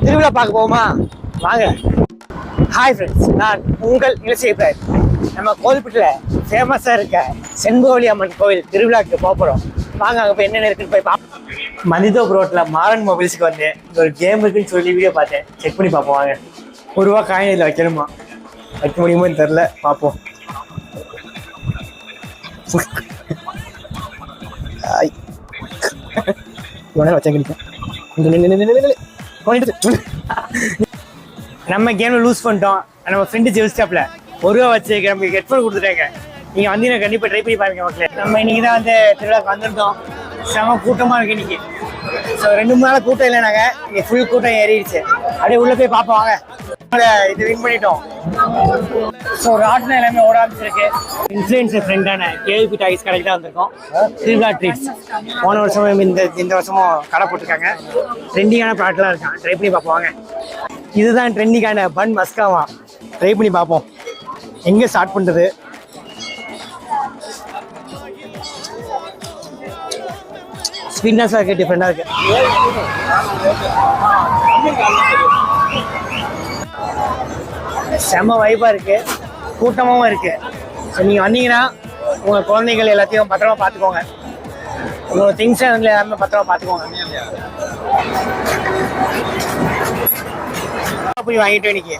திருவிழா பார்க்க போவோமா? வாங்க. ஹாய் ஃப்ரெண்ட்ஸ், நான் உங்கள் இளசேகர். நம்ம கோவில்பட்டில் ஃபேமஸாக இருக்க செண்பகவல்லி அம்மன் கோவில் திருவிழாக்கு போகிறோம். வாங்க, அங்கே போய் என்னென்ன இருக்குன்னு போய் பார்ப்போம். மனிதோப் ரோட்டில் மாறன் மொபைல்ஸுக்கு வந்து ஒரு கேம் இருக்குன்னு சொல்லி வீடியோ பார்த்தேன். செக் பண்ணி பார்ப்போம் வாங்க. ₹1 காயின் இதில் வைக்கணுமா? வைக்க முடியுமோன்னு தெரில, பார்ப்போம். நம்ம கேம்ல லூஸ் பண்ணிட்டோம். நம்ம ஃப்ரெண்டு ஜெயிஸ்டாப்ல ₹1 வச்சு நமக்கு ஹெட்ஃபோன் கொடுத்துட்டாங்க. நீங்க வந்தீங்கன்னா கண்டிப்பா ட்ரை பண்ணி பாருங்க மக்களே. நம்ம இன்னைக்கு தான் வந்து திருவிழாக்கு வந்திருந்தோம். செம கூட்டமா இருக்கு இன்னைக்கு. ஸோ 2-3 நாள் கூட்டம் இல்லை, நாங்கள் இங்கே ஃபுல் கூட்டம் ஏறிடுச்சு. அப்படியே உள்ள போய் பார்ப்போம் வாங்க. இது வின் பண்ணிட்டோம். ஸோ ராட்னா எல்லாமே ஓட ஆரம்பிச்சிருக்கு. இன்ஃப்ளூயன்சர் ஃப்ரெண்டான கேவிபி டாய்ஸ் கடைக்கு தான் வந்திருக்கோம். திருவிழா ட்ரீட்ஸ் போன வருஷமும் இந்த வருஷமும் கடை போட்டிருக்காங்க. ட்ரெண்டிங்கான ப்ராடக்ட்லாம் இருக்கான். ட்ரை பண்ணி பார்ப்போம் வாங்க. இதுதான் ட்ரெண்டிங்கான பன் மஸ்காவா. ட்ரை பண்ணி பார்ப்போம். எங்கே ஸ்டார்ட் பண்ணுறது? ஸ்வீட்னஸாக இருக்குது, டிஃப்ரெண்டாக இருக்குது. செம்ம வைப்பாக இருக்குது, கூட்டமாகவும் இருக்குது. ஸோ நீங்கள் வந்தீங்கன்னா உங்கள் குழந்தைகள் எல்லாத்தையும் பத்திரமா பார்த்துக்கோங்க. உங்களோட திங்ஸை வந்து எல்லாமே பத்திரமா பார்த்துக்கோங்க. போய் வாங்கிட்டு இன்னைக்கு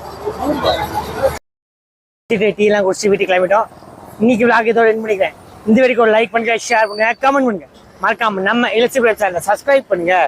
டீலாம் குடிச்சு வீட்டுக்கு கிளம்பிட்டோம். இன்னைக்கு விளாக் இதோட என் பண்ணிக்கிறேன். இந்த வரைக்கும் ஒரு லைக் பண்ணுங்க, ஷேர் பண்ணுங்க, கமெண்ட் பண்ணுங்க. மறக்காம நம்ம இளசி சேனலை சப்ஸ்கிரைப் பண்ணுங்க.